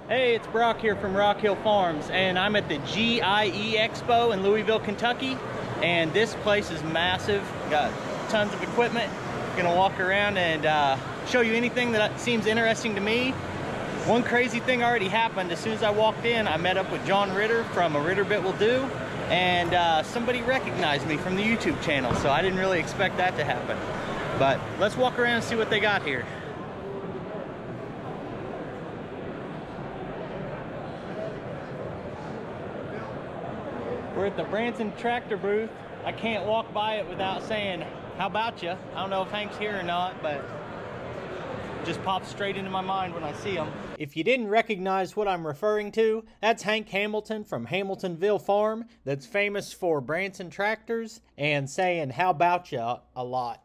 Hey, it's Brock here from Rock Hill Farms, and I'm at the GIE Expo in Louisville, Kentucky, and this place is massive. Got tons of equipment. Gonna walk around and show you anything that seems interesting to me. One crazy thing already happened. As soon as I walked in, I met up with John Ritter from A Ritter Bit Will Do, and somebody recognized me from the YouTube channel, so I didn't really expect that to happen. But let's walk around and see what they got here. We're at the Branson tractor booth. I can't walk by it without saying, how about you? I don't know if Hank's here or not, but it just pops straight into my mind when I see him. If you didn't recognize what I'm referring to, that's Hank Hamilton from Hamiltonville Farm, that's famous for Branson tractors and saying, how about you a lot.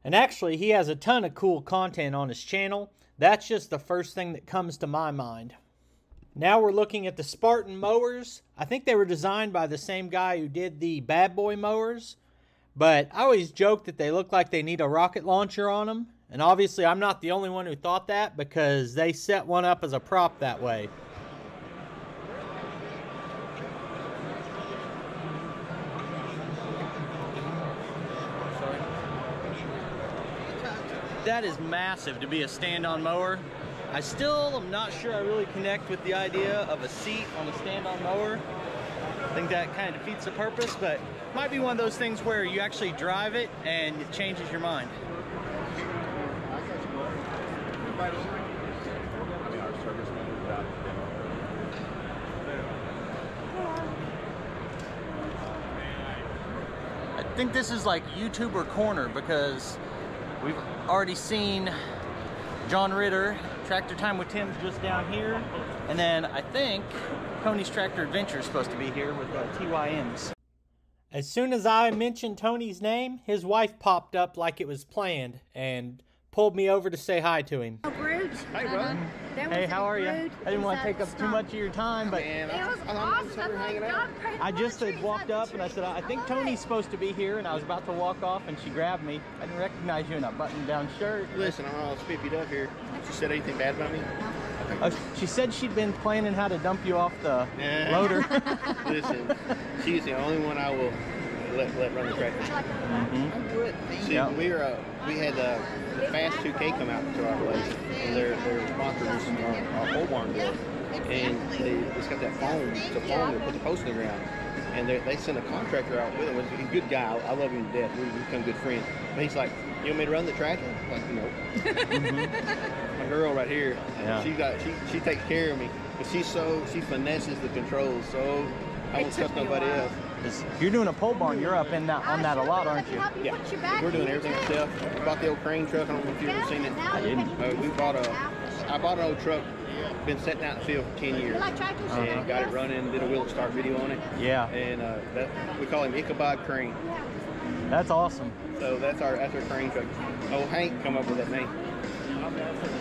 And actually, he has a ton of cool content on his channel. That's just the first thing that comes to my mind. Now we're looking at the Spartan Mowers. I think they were designed by the same guy who did the Bad Boy Mowers, but I always joke that they look like they need a rocket launcher on them, and obviously I'm not the only one who thought that because they set one up as a prop that way. That is massive to be a stand-on mower. I still am not sure I really connect with the idea of a seat on a stand-on mower. I think that kind of defeats the purpose, but it might be one of those things where you actually drive it and it changes your mind. I think this is like YouTuber corner because we've already seen John Ritter, Tractor Time with Tim's just down here, and then I think Tony's Tractor Adventure is supposed to be here with TYMs. As soon as I mentioned Tony's name, his wife popped up like it was planned and pulled me over to say hi to him. Hey, bud. Hey, how are you? I didn't want to take up too much of your time, but Man, it was awesome. I just had walked up and I said, I think Tony's supposed to be here, and I was about to walk off and she grabbed me. I didn't recognize you in a button-down shirt. Listen, I'm all spiffied up here. She said anything bad about me? She said she'd been planning how to dump you off the loader. Listen, she's the only one I will let run the tractor. See, we had the Fast 2K come out to our place, and their sponsor was our pole barn bill, and it's got that foam. It's a foam that put the post in the ground, and they sent a contractor out with him. He's a good guy. I love him to death. We become good friends. But he's like, you want me to run the tractor? I'm like, no. My girl right here, she takes care of me, but she finesses the controls, so I won't trust nobody else. If you're doing a pole barn, you're up in on that a lot, aren't you? Yeah, we're doing everything ourselves. We bought the old crane truck. I don't know if you've ever seen it. I didn't. I bought an old truck, been sitting out in the field for 10 years, and got it running, did a wheel start video on it. Yeah. And we call him Ichabod Crane. That's awesome. So that's our crane truck. Old Hank come up with that name.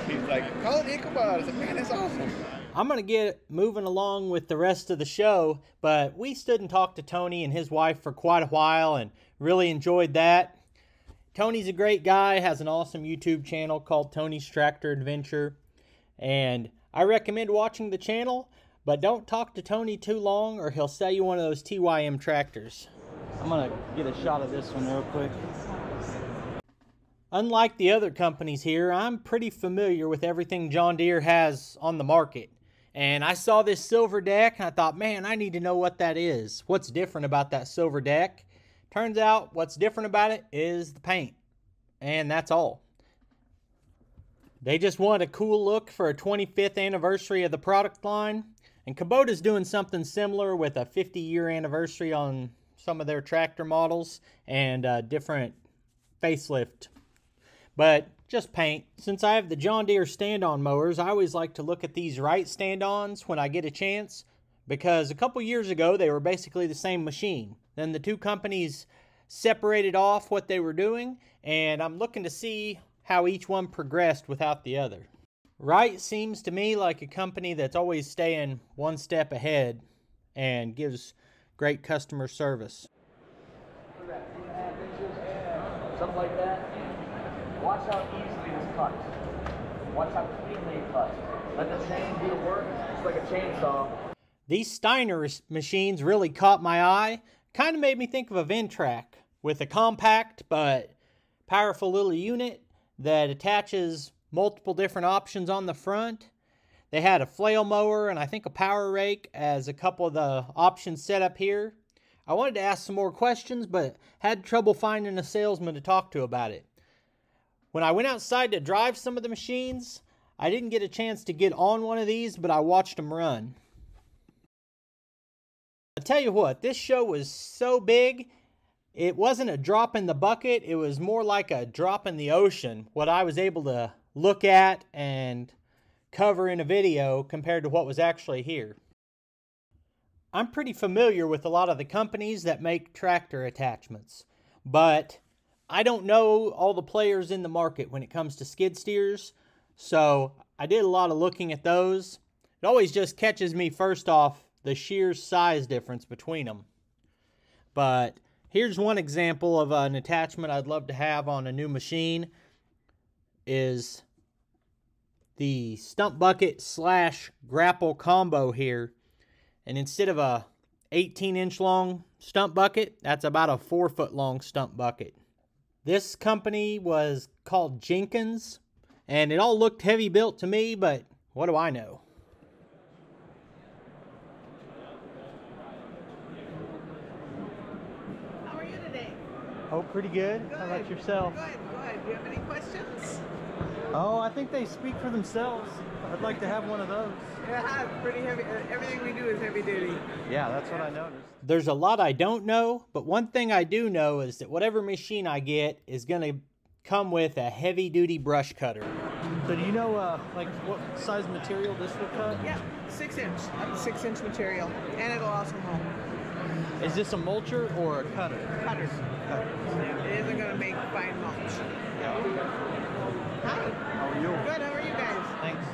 He's like, call it Ichabod. I said, man, that's awesome. I'm going to get moving along with the rest of the show, but we stood and talked to Tony and his wife for quite a while and really enjoyed that. Tony's a great guy, has an awesome YouTube channel called Tony's Tractor Adventure, and I recommend watching the channel, but don't talk to Tony too long or he'll sell you one of those TYM tractors. I'm going to get a shot of this one real quick. Unlike the other companies here, I'm pretty familiar with everything John Deere has on the market. And I saw this silver deck and I thought, man, I need to know what that is. What's different about that silver deck? Turns out what's different about it is the paint. And that's all. They just want a cool look for a 25th anniversary of the product line. And Kubota's doing something similar with a 50-year anniversary on some of their tractor models and a different facelift. But just paint. Since I have the John Deere stand-on mowers, I always like to look at these Wright stand-ons when I get a chance, because a couple years ago they were basically the same machine. Then the two companies separated off what they were doing, and I'm looking to see how each one progressed without the other. Wright seems to me like a company that's always staying one step ahead and gives great customer service. Something like that. Watch how easily this cuts. Watch how cleanly it cuts. Let the chain do the work. like a chainsaw. These Steiner machines really caught my eye. Kind of made me think of a Ventrac with a compact but powerful little unit that attaches multiple different options on the front. They had a flail mower and I think a power rake as a couple of the options set up here. I wanted to ask some more questions but had trouble finding a salesman to talk to about it. When I went outside to drive some of the machines, I didn't get a chance to get on one of these, but I watched them run. I tell you what, this show was so big, it wasn't a drop in the bucket, it was more like a drop in the ocean, what I was able to look at and cover in a video compared to what was actually here. I'm pretty familiar with a lot of the companies that make tractor attachments, but I don't know all the players in the market when it comes to skid steers, so I did a lot of looking at those. It always just catches me first off the sheer size difference between them. But here's one example of an attachment I'd love to have on a new machine is the stump bucket slash grapple combo here. And instead of a 18-inch long stump bucket, that's about a 4-foot long stump bucket. This company was called Jenkins, and it all looked heavy built to me, but what do I know? How are you today? Oh, pretty good. Good. How about yourself? Good, good. Do you have any questions? Oh, I think they speak for themselves. I'd like to have one of those. Yeah, pretty heavy. Everything we do is heavy duty. Yeah, that's what I noticed. There's a lot I don't know, but one thing I do know is that whatever machine I get is going to come with a heavy-duty brush cutter. So do you know, like, what size material this will cut? Yeah, 6-inch. Up to 6-inch material. And it'll also mow. Is this a mulcher or a cutter? Cutters. Cutter. Yeah, it isn't going to make fine mulch. Hi. How are you? Good, how are you guys? Thanks.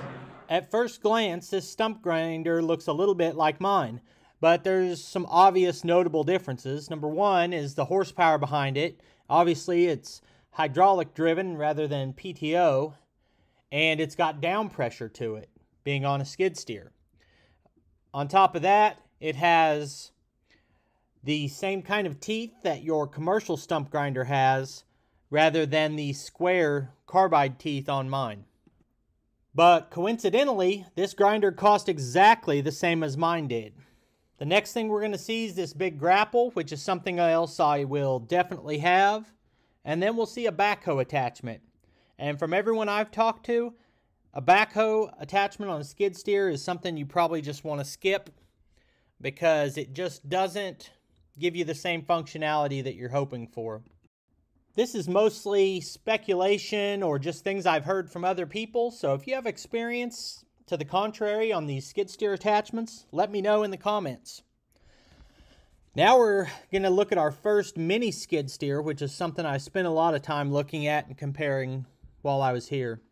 At first glance, this stump grinder looks a little bit like mine, but there's some obvious notable differences. Number one is the horsepower behind it. Obviously, it's hydraulic driven rather than PTO, and it's got down pressure to it, being on a skid steer. On top of that, it has the same kind of teeth that your commercial stump grinder has, rather than the square carbide teeth on mine. But coincidentally, this grinder cost exactly the same as mine did. The next thing we're going to see is this big grapple, which is something else I will definitely have. And then we'll see a backhoe attachment. And from everyone I've talked to, a backhoe attachment on a skid steer is something you probably just want to skip because it just doesn't give you the same functionality that you're hoping for. This is mostly speculation or just things I've heard from other people, so if you have experience to the contrary on these skid steer attachments, let me know in the comments. Now we're going to look at our first mini skid steer, which is something I spent a lot of time looking at and comparing while I was here.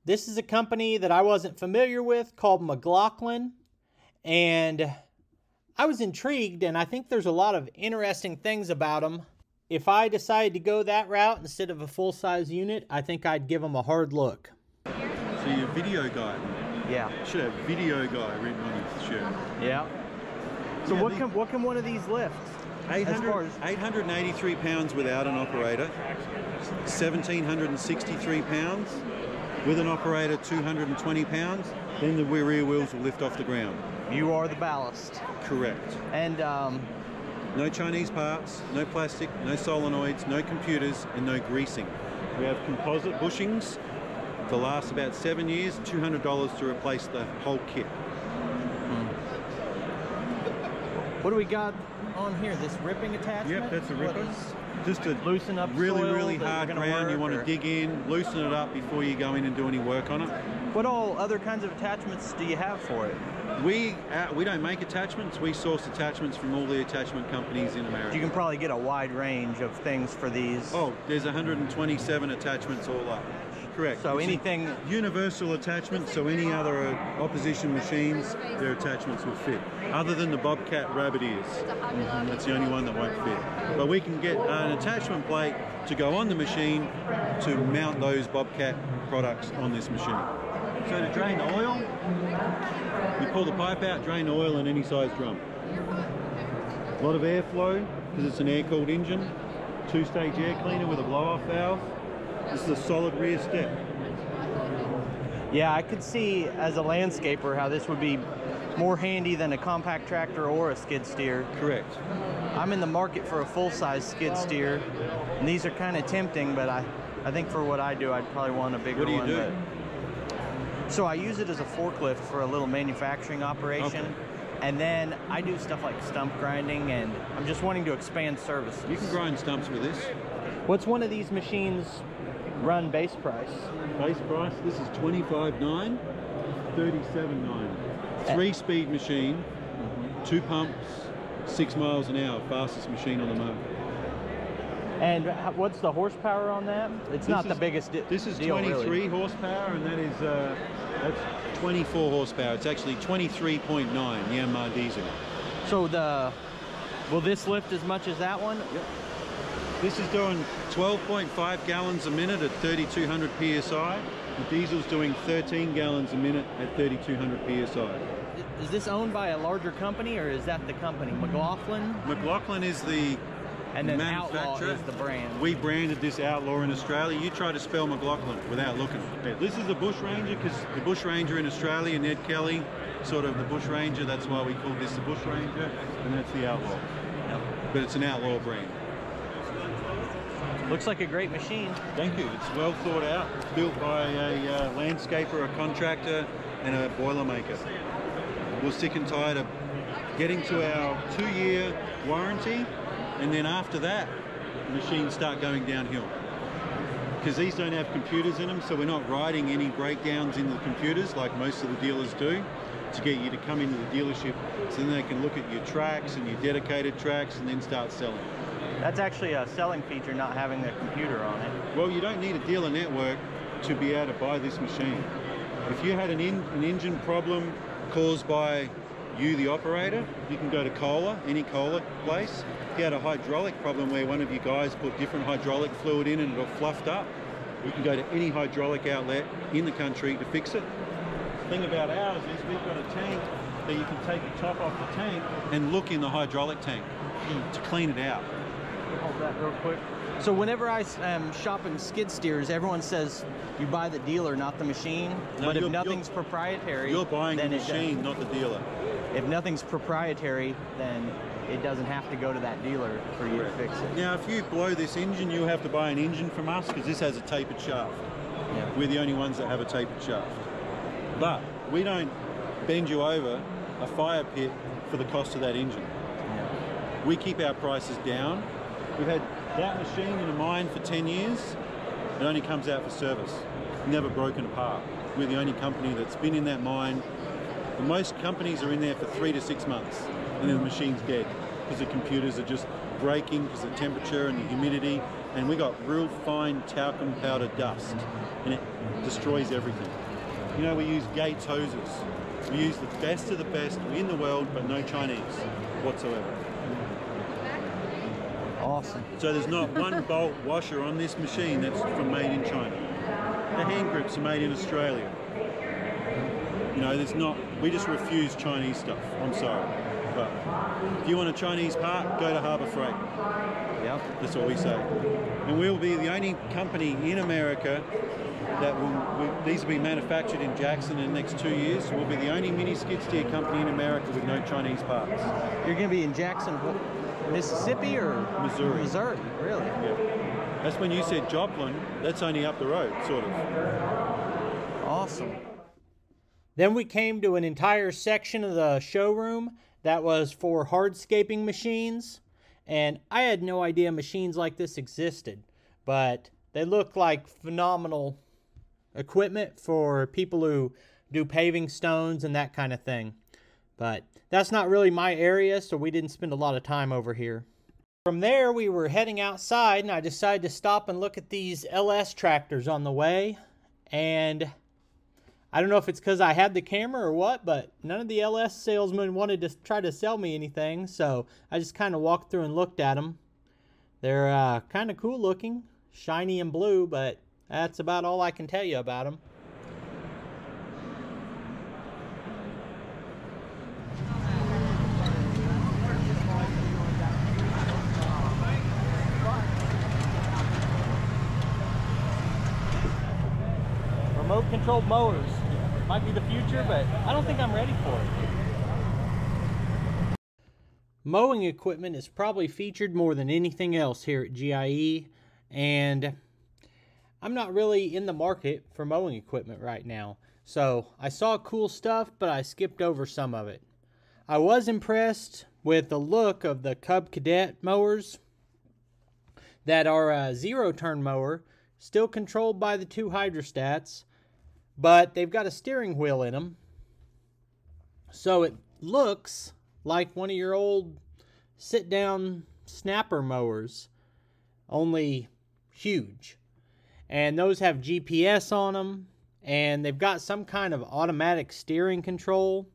This is a company that I wasn't familiar with called McLaughlin, and I was intrigued, and I think there's a lot of interesting things about them. If I decided to go that route instead of a full-size unit, I think I'd give them a hard look. So you're a video guy? Yeah. You should have video guy written on his shirt. Yeah. So Yeah, what can one of these lift? 883 pounds without an operator, 1,763 pounds. With an operator, 220 pounds. Then the rear wheels will lift off the ground. You are the ballast. Correct. And no Chinese parts, no plastic, no solenoids, no computers, and no greasing. We have composite bushings to last about 7 years, $200 to replace the whole kit. What do we got on here? This ripping attachment? Yep, that's a ripper. Just to Loosen up really soil hard that we're gonna ground. You work, want or- to dig in, loosen it up before you go in and do any work on it. What all other kinds of attachments do you have for it? We don't make attachments. We source attachments from all the attachment companies in America. You can probably get a wide range of things for these. Oh, there's 127 attachments all up. Correct. So It's a anything... universal attachment, so any other opposition machines, their attachments will fit. Other than the Bobcat rabbit ears. That's the only one that won't fit. But we can get an attachment plate to go on the machine to mount those Bobcat products on this machine. So to drain the oil, you pull the pipe out, drain the oil in any size drum. A lot of airflow because it's an air-cooled engine. 2-stage air cleaner with a blow-off valve. This is a solid rear step. Yeah, I could see as a landscaper how this would be more handy than a compact tractor or a skid steer. Correct. I'm in the market for a full-size skid steer, and these are kind of tempting, but I think for what I do, I'd probably want a bigger one. What do you do? So I use it as a forklift for a little manufacturing operation. Okay. And then I do stuff like stump grinding, and I'm just wanting to expand services. You can grind stumps with this. What's one of these machines run base price? Base price, this is $25,900, $37,900. 3-speed machine, 2 pumps, 6 miles an hour, fastest machine on the market. And what's the horsepower on that? It's not the biggest deal. This is deal, 23 really. horsepower, and that is that's 24 horsepower. It's actually 23.9 Yanmar diesel. So will this lift as much as that one? Yep. This is doing 12.5 gallons a minute at 3,200 psi. The diesel's doing 13 gallons a minute at 3,200 psi. Is this owned by a larger company, or is that the company? McLaughlin? McLaughlin is the And then manufacturer. Outlaw is the brand. We branded this Outlaw in Australia. You try to spell McLaughlin without looking. This is a Bush Ranger because the Bush Ranger in Australia, Ned Kelly, sort of the Bush Ranger. That's why we call this the Bush Ranger, and that's the Outlaw. Yep. But it's an Outlaw brand. Looks like a great machine. Thank you. It's well thought out. It's built by a landscaper, a contractor, and a boilermaker. We're sick and tired of getting to our 2-year warranty, and then after that, the machines start going downhill. Because these don't have computers in them, so we're not writing any breakdowns in the computers like most of the dealers do to get you to come into the dealership, so then they can look at your tracks and your dedicated tracks and then start selling. That's actually a selling feature, not having the computer on it. Well, you don't need a dealer network to be able to buy this machine. If you had an engine problem caused by you, the operator, you can go to Kohler, any Kohler place. If you had a hydraulic problem where one of you guys put different hydraulic fluid in and it all fluffed up, you can go to any hydraulic outlet in the country to fix it. The thing about ours is we've got a tank that you can take the top off the tank and look in the hydraulic tank to clean it out. Hold that real quick. So whenever I am shopping skid steers, everyone says you buy the dealer, not the machine. No, but if nothing's proprietary, you're buying the then machine, not the dealer. If nothing's proprietary, then it doesn't have to go to that dealer for you to fix it. Now, if you blow this engine, you'll have to buy an engine from us because this has a tapered shaft. Yeah. We're the only ones that have a tapered shaft. But we don't bend you over a fire pit for the cost of that engine. Yeah. We keep our prices down. We've had that machine in a mine for 10 years. It only comes out for service. Never broken apart. We're the only company that's been in that mine. Most companies are in there for 3 to 6 months, and then the machine's dead because the computers are just breaking because of the temperature and the humidity, and we got real fine talcum powder dust, and it destroys everything. You know, we use Gates hoses. We use the best of the best in the world, but no Chinese whatsoever. Awesome. So there's not one bolt washer on this machine that's from made in China. The hand grips are made in Australia. You know, there's not, we just refuse Chinese stuff. I'm sorry. But if you want a Chinese part, go to Harbour Freight. Yep. That's what we say. And we'll be the only company in America that these will be manufactured in Jackson in the next 2 years. We'll be the only mini skid steer company in America with no Chinese parts. You're going to be in Jackson, Mississippi or Missouri. Missouri, really? Yeah. That's when you said Joplin. That's only up the road, sort of. Awesome. Then we came to an entire section of the showroom that was for hardscaping machines. And I had no idea machines like this existed. But they look like phenomenal equipment for people who do paving stones and that kind of thing. But that's not really my area, so we didn't spend a lot of time over here. From there, we were heading outside, and I decided to stop and look at these LS tractors on the way. And I don't know if it's because I had the camera or what, but none of the LS salesmen wanted to try to sell me anything, so I just kind of walked through and looked at them. They're kind of cool looking, shiny and blue, but that's about all I can tell you about them. controlled mowers. Might be the future, but I don't think I'm ready for it. Mowing equipment is probably featured more than anything else here at GIE, and I'm not really in the market for mowing equipment right now. So I saw cool stuff, but I skipped over some of it. I was impressed with the look of the Cub Cadet Mowers that are a zero-turn mower, still controlled by the 2 hydrostats, but they've got a steering wheel in them. So it looks like one of your old sit-down snapper mowers, only huge. And those have GPS on them, and they've got some kind of automatic steering control.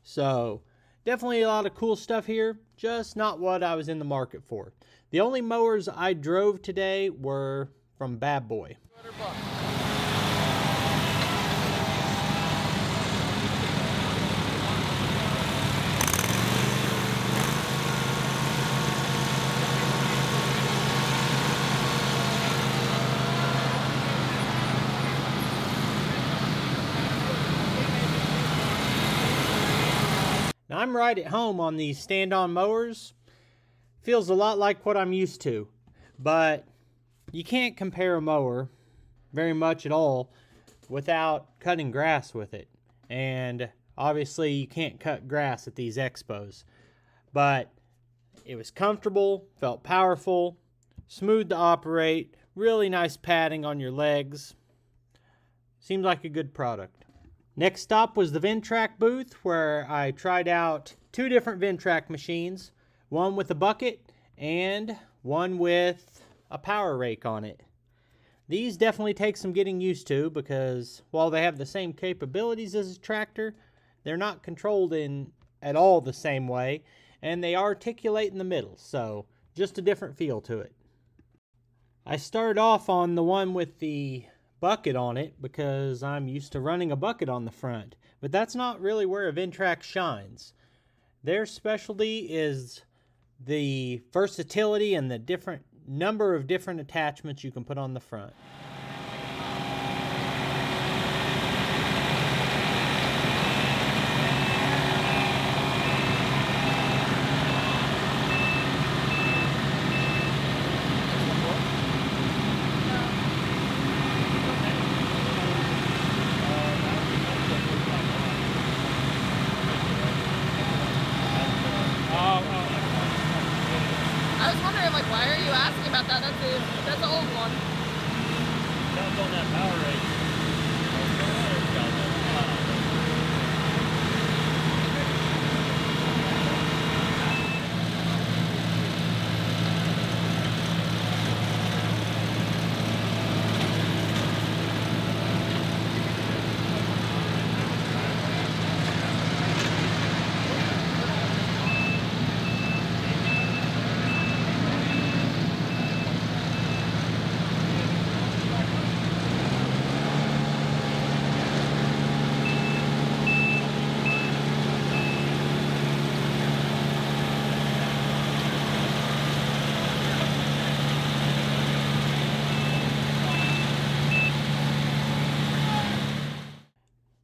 So definitely a lot of cool stuff here, just not what I was in the market for. The only mowers I drove today were from Bad Boy. Now, I'm right at home on these stand-on mowers. Feels a lot like what I'm used to, but you can't compare a mower very much at all without cutting grass with it. And obviously you can't cut grass at these expos, but it was comfortable, felt powerful, smooth to operate, really nice padding on your legs. Seemed like a good product. Next stop was the Ventrac booth, where I tried out 2 different Ventrac machines, one with a bucket and one with a power rake on it. These definitely take some getting used to, because while they have the same capabilities as a tractor, they're not controlled in at all the same way, and they articulate in the middle, so just a different feel to it. I started off on the one with the bucket on it because I'm used to running a bucket on the front, but that's not really where a Ventrac shines. Their specialty is the versatility and the different number of different attachments you can put on the front. I was wondering, like, why are you asking about that? That's the old one. That was on that power rake.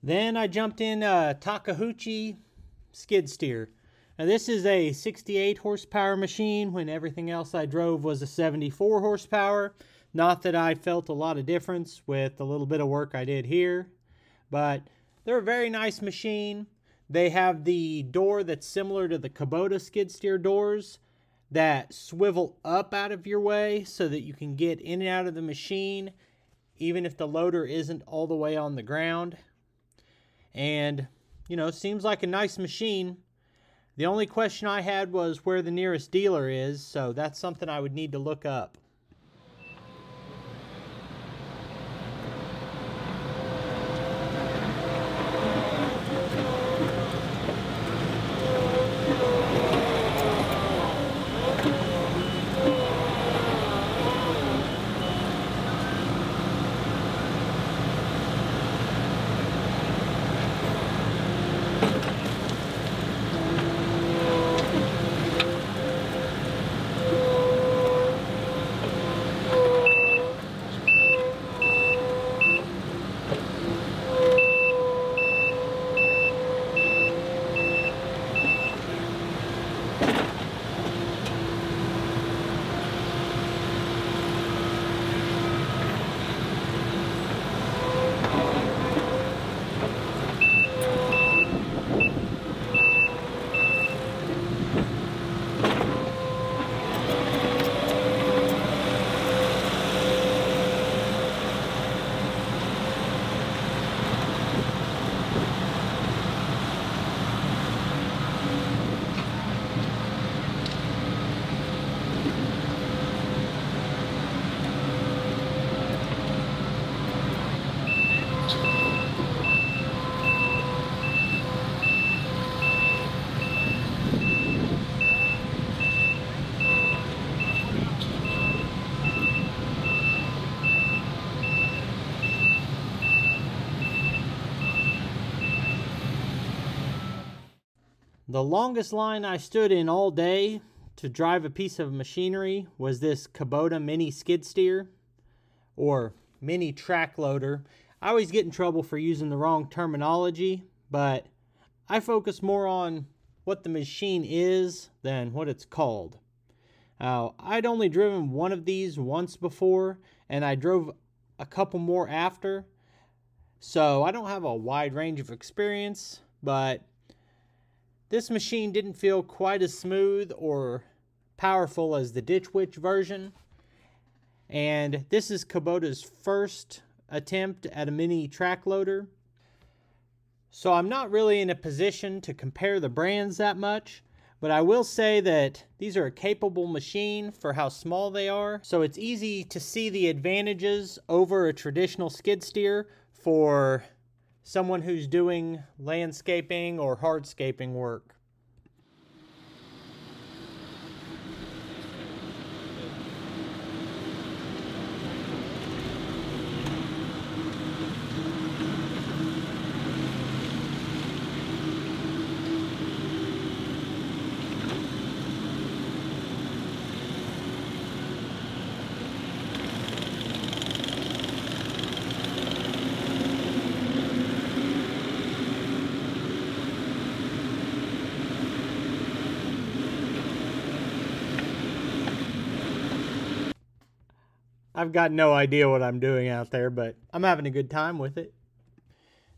Then I jumped in a Takahuchi skid steer. Now this is a 68 horsepower machine when everything else I drove was a 74 horsepower. Not that I felt a lot of difference with the little bit of work I did here, but they're a very nice machine. They have the door that's similar to the Kubota skid steer doors that swivel up out of your way so that you can get in and out of the machine even if the loader isn't all the way on the ground. And, you know, seems like a nice machine. The only question I had was where the nearest dealer is, so that's something I would need to look up. The longest line I stood in all day to drive a piece of machinery was this Kubota mini skid steer, or mini track loader. I always get in trouble for using the wrong terminology, but I focus more on what the machine is than what it's called. I'd only driven one of these once before, and I drove a couple more after, so I don't have a wide range of experience, but this machine didn't feel quite as smooth or powerful as the Ditch Witch version, and this is Kubota's first attempt at a mini track loader. So I'm not really in a position to compare the brands that much, but I will say that these are a capable machine for how small they are. So it's easy to see the advantages over a traditional skid steer for someone who's doing landscaping or hardscaping work. I've got no idea what I'm doing out there, but I'm having a good time with it.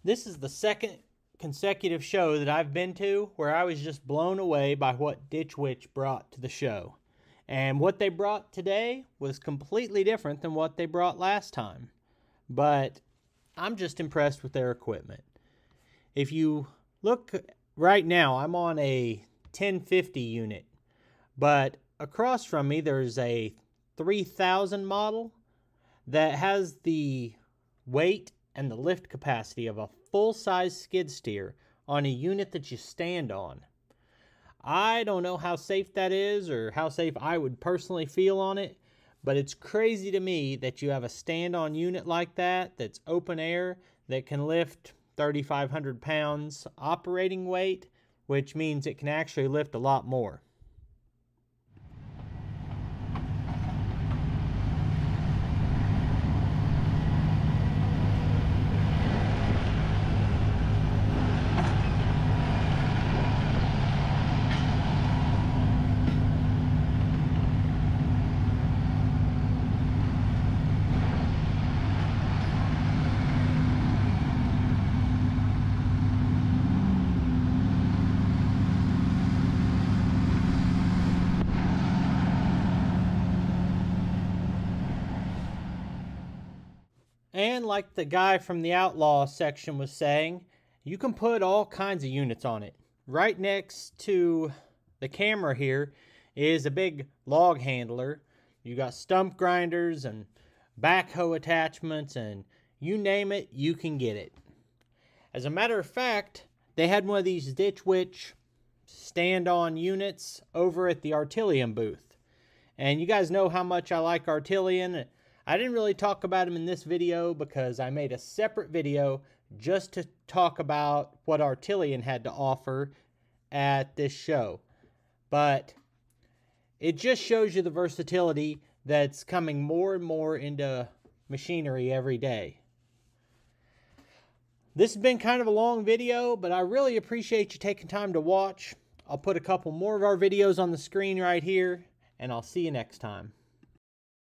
This is the second consecutive show that I've been to where I was just blown away by what Ditch Witch brought to the show. And what they brought today was completely different than what they brought last time. But I'm just impressed with their equipment. If you look right now, I'm on a 1050 unit, but across from me there's a 3000 model that has the weight and the lift capacity of a full-size skid steer on a unit that you stand on. I don't know how safe that is or how safe I would personally feel on it, but it's crazy to me that you have a stand-on unit like that that's open air that can lift 3,500 pounds operating weight, which means it can actually lift a lot more. And like the guy from the Outlaw section was saying, you can put all kinds of units on it. Right next to the camera here is a big log handler. You got stump grinders and backhoe attachments, and you name it, you can get it. As a matter of fact, they had one of these Ditch Witch stand-on units over at the Artillery booth. And you guys know how much I like Artillery. I didn't really talk about them in this video because I made a separate video just to talk about what Artillery had to offer at this show. But it just shows you the versatility that's coming more and more into machinery every day. This has been kind of a long video, but I really appreciate you taking time to watch. I'll put a couple more of our videos on the screen right here, and I'll see you next time.